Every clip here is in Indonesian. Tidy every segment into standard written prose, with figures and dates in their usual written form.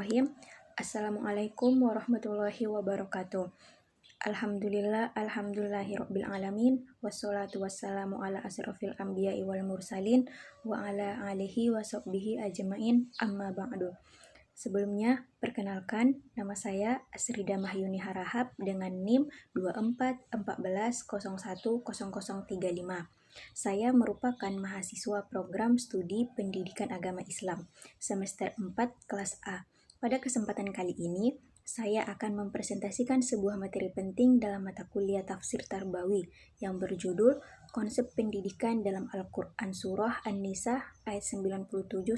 Bismillahirrahmanirrahim. Assalamualaikum warahmatullahi wabarakatuh. Alhamdulillahirabbil alamin. Wassalatu wassalamu ala asrofil anbiya'i wal mursalin wa ala alihi wa sahbihi ajmain, amma ba'du. Sebelumnya, perkenalkan, nama saya Asrida Mahyuni Harahap dengan NIM 2414010035. Saya merupakan mahasiswa program studi Pendidikan Agama Islam semester 4 kelas A. Pada kesempatan kali ini, saya akan mempresentasikan sebuah materi penting dalam mata kuliah Tafsir Tarbawi yang berjudul Konsep Pendidikan dalam Al-Quran Surah An-Nisa ayat 97-100.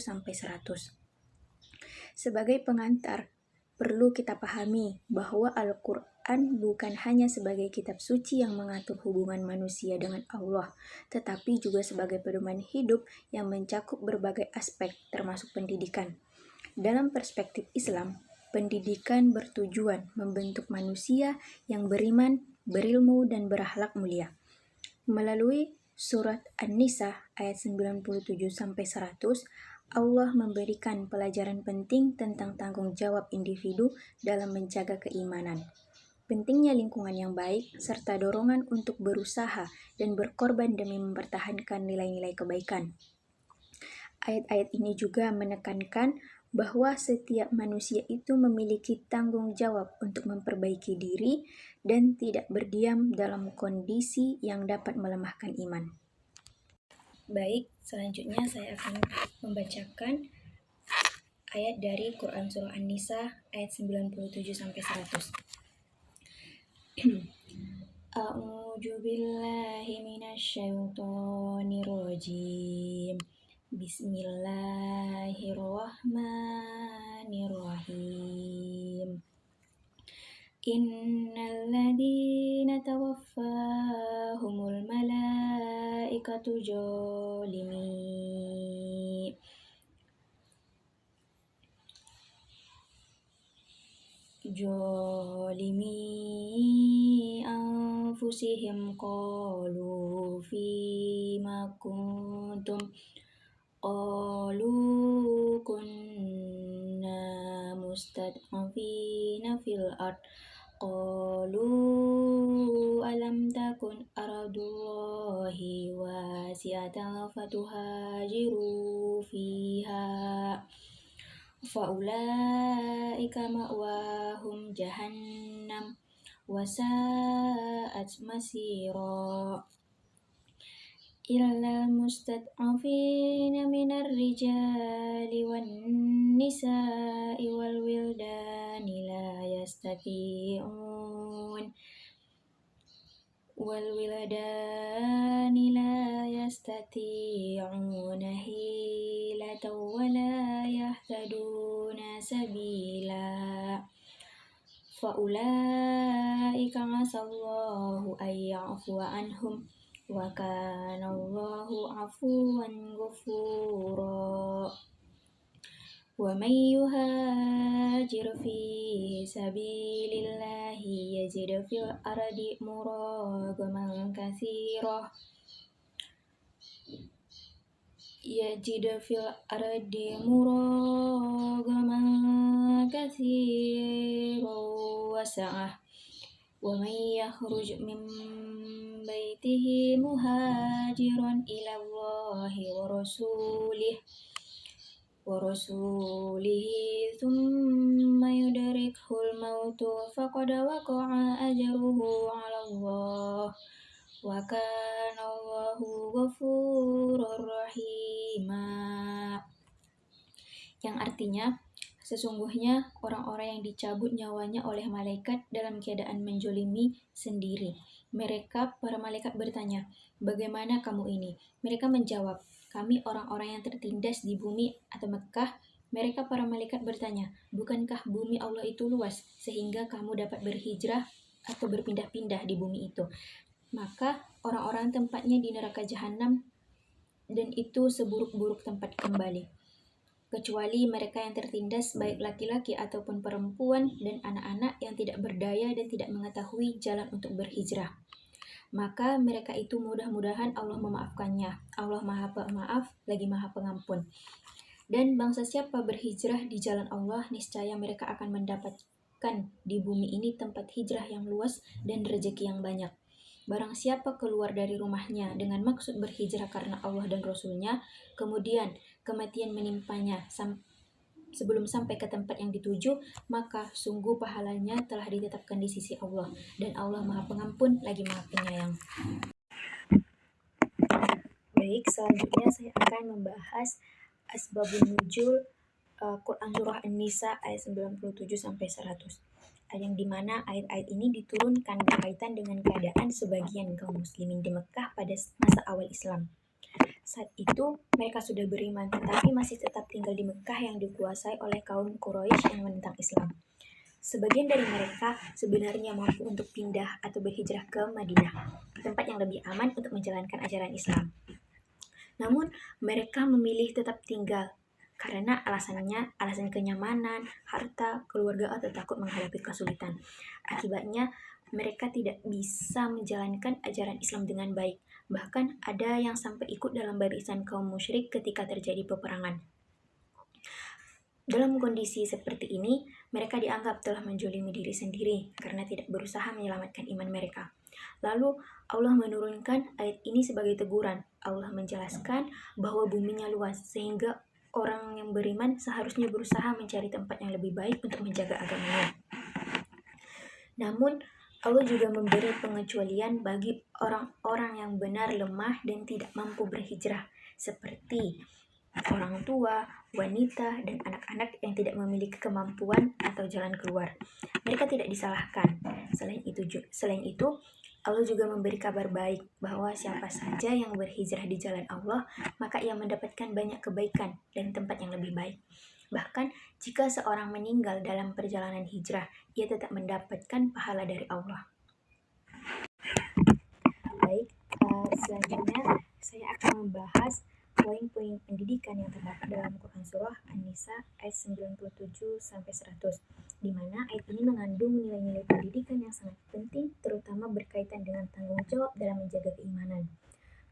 Sebagai pengantar, perlu kita pahami bahwa Al-Quran bukan hanya sebagai kitab suci yang mengatur hubungan manusia dengan Allah, tetapi juga sebagai pedoman hidup yang mencakup berbagai aspek, termasuk pendidikan. Dalam perspektif Islam, pendidikan bertujuan membentuk manusia yang beriman, berilmu, dan berakhlak mulia. Melalui surat An-Nisa ayat 97-100, Allah memberikan pelajaran penting tentang tanggung jawab individu dalam menjaga keimanan, pentingnya lingkungan yang baik, serta dorongan untuk berusaha dan berkorban demi mempertahankan nilai-nilai kebaikan. Ayat-ayat ini juga menekankan bahwa setiap manusia itu memiliki tanggung jawab untuk memperbaiki diri dan tidak berdiam dalam kondisi yang dapat melemahkan iman. Baik, selanjutnya saya akan membacakan ayat dari Quran Surah An-Nisa ayat 97-100. A'udzu billahi minasyaitonir rajim. Bismillahirrahmanirrahim. Innal ladzina tawaffahumul malaikatu zalimi anfusihim qalu fima kuntum qalu kunna mustad'afina fil ard qalu alam takun ardullahi wasi'atan fatuhajiru fiha faulaika ma'wahum jahannam wasa'at masira illal mustad'afina minar rijali wan nisa'i wal wildani la yastati'una hilatan wa la yahtaduna sabila faulaika 'asallahu ay ya'fuwa anhum wa kana Allahu 'afuwan ghafura. Wa may yuhajir fi sabilillahi yajid fil ardi muragaman katsira wa sa'ah wa may yakhruj min baitihi muhajiran ila Allahi wa rasulihi thumma yudrikhul mautu faqad waqa'a ajruhu 'ala Allah wa kana Allahu ghafurur rahima. Yang artinya, sesungguhnya orang-orang yang dicabut nyawanya oleh malaikat dalam keadaan menjolimi sendiri. Mereka, para malaikat bertanya, "Bagaimana kamu ini?" Mereka menjawab, "Kami orang-orang yang tertindas di bumi atau Mekah." Mereka, para malaikat bertanya, "Bukankah bumi Allah itu luas sehingga kamu dapat berhijrah atau berpindah-pindah di bumi itu?" Maka orang-orang tempatnya di neraka jahanam, dan itu seburuk-buruk tempat kembali. Kecuali mereka yang tertindas, baik laki-laki ataupun perempuan dan anak-anak yang tidak berdaya dan tidak mengetahui jalan untuk berhijrah. Maka mereka itu mudah-mudahan Allah memaafkannya. Allah Maha Pemaaf lagi Maha Pengampun. Dan bangsa siapa berhijrah di jalan Allah, niscaya mereka akan mendapatkan di bumi ini tempat hijrah yang luas dan rezeki yang banyak. Barang siapa keluar dari rumahnya dengan maksud berhijrah karena Allah dan Rasul-Nya, kemudian kematian menimpanya sebelum sampai ke tempat yang dituju, maka sungguh pahalanya telah ditetapkan di sisi Allah, dan Allah Maha Pengampun lagi Maha Penyayang. Baik, selanjutnya saya akan membahas Asbabun Nuzul Quran Surah An-Nisa ayat 97-100. Yang dimana ayat-ayat ini diturunkan berkaitan dengan keadaan sebagian kaum muslimin di Mekah pada masa awal Islam. Saat itu mereka sudah beriman, tetapi masih tetap tinggal di Mekah yang dikuasai oleh kaum Quraisy yang menentang Islam. Sebagian dari mereka sebenarnya mampu untuk pindah atau berhijrah ke Madinah, tempat yang lebih aman untuk menjalankan ajaran Islam. Namun mereka memilih tetap tinggal karena alasan kenyamanan, harta, keluarga, atau takut menghadapi kesulitan. Akibatnya, mereka tidak bisa menjalankan ajaran Islam dengan baik. Bahkan ada yang sampai ikut dalam barisan kaum musyrik ketika terjadi peperangan. Dalam kondisi seperti ini, mereka dianggap telah menjolimi diri sendiri karena tidak berusaha menyelamatkan iman mereka. Lalu Allah menurunkan ayat ini sebagai teguran. Allah menjelaskan bahwa buminya luas sehingga orang yang beriman seharusnya berusaha mencari tempat yang lebih baik untuk menjaga agamanya. Namun Allah juga memberi pengecualian bagi orang-orang yang benar lemah dan tidak mampu berhijrah, seperti orang tua, wanita, dan anak-anak yang tidak memiliki kemampuan atau jalan keluar. Mereka tidak disalahkan. Selain itu, Allah juga memberi kabar baik bahwa siapa saja yang berhijrah di jalan Allah, maka ia mendapatkan banyak kebaikan dan tempat yang lebih baik. Bahkan jika seorang meninggal dalam perjalanan hijrah, ia tetap mendapatkan pahala dari Allah. Baik, selanjutnya saya akan membahas poin-poin pendidikan yang terdapat dalam Quran Surah An-Nisa ayat 97-100, di mana ayat ini mengandung nilai-nilai pendidikan yang sangat penting, terutama berkaitan dengan tanggung jawab dalam menjaga keimanan,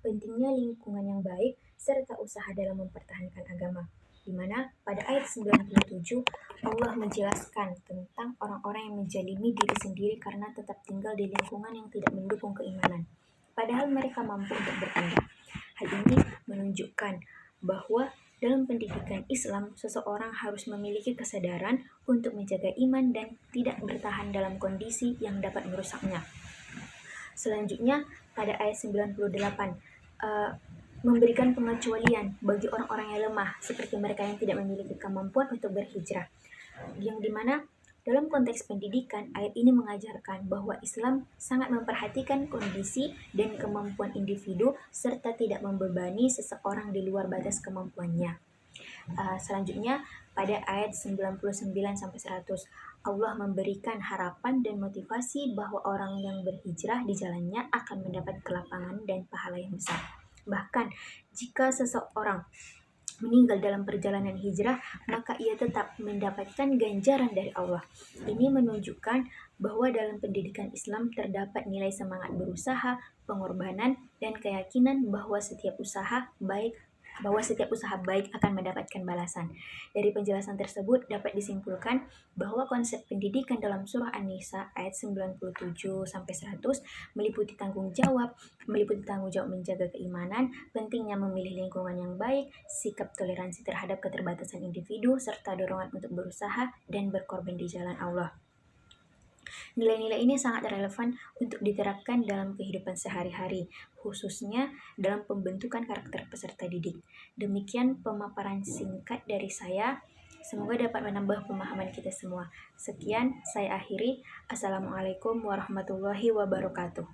pentingnya lingkungan yang baik, serta usaha dalam mempertahankan agama. Di mana pada ayat 97 Allah menjelaskan tentang orang-orang yang menjalimi diri sendiri karena tetap tinggal di lingkungan yang tidak mendukung keimanan, padahal mereka mampu untuk berpindah. Hal ini menunjukkan bahwa dalam pendidikan Islam, seseorang harus memiliki kesadaran untuk menjaga iman dan tidak bertahan dalam kondisi yang dapat merusaknya. Selanjutnya, pada ayat 98, memberikan pengecualian bagi orang-orang yang lemah, seperti mereka yang tidak memiliki kemampuan untuk berhijrah. Yang dimana dalam konteks pendidikan, ayat ini mengajarkan bahwa Islam sangat memperhatikan kondisi dan kemampuan individu serta tidak membebani seseorang di luar batas kemampuannya. Selanjutnya, pada ayat 99-100, Allah memberikan harapan dan motivasi bahwa orang yang berhijrah di jalannya akan mendapat kelapangan dan pahala yang besar. Bahkan, jika seseorang meninggal dalam perjalanan hijrah, maka ia tetap mendapatkan ganjaran dari Allah. Ini menunjukkan bahwa dalam pendidikan Islam terdapat nilai semangat berusaha, pengorbanan, dan keyakinan bahwa setiap usaha baik akan mendapatkan balasan. Dari penjelasan tersebut dapat disimpulkan bahwa konsep pendidikan dalam surah An-Nisa ayat 97-100 meliputi tanggung jawab menjaga keimanan, pentingnya memilih lingkungan yang baik, sikap toleransi terhadap keterbatasan individu, serta dorongan untuk berusaha dan berkorban di jalan Allah. Nilai-nilai ini sangat relevan untuk diterapkan dalam kehidupan sehari-hari, khususnya dalam pembentukan karakter peserta didik. Demikian pemaparan singkat dari saya. Semoga dapat menambah pemahaman kita semua. Sekian, saya akhiri. Assalamualaikum warahmatullahi wabarakatuh.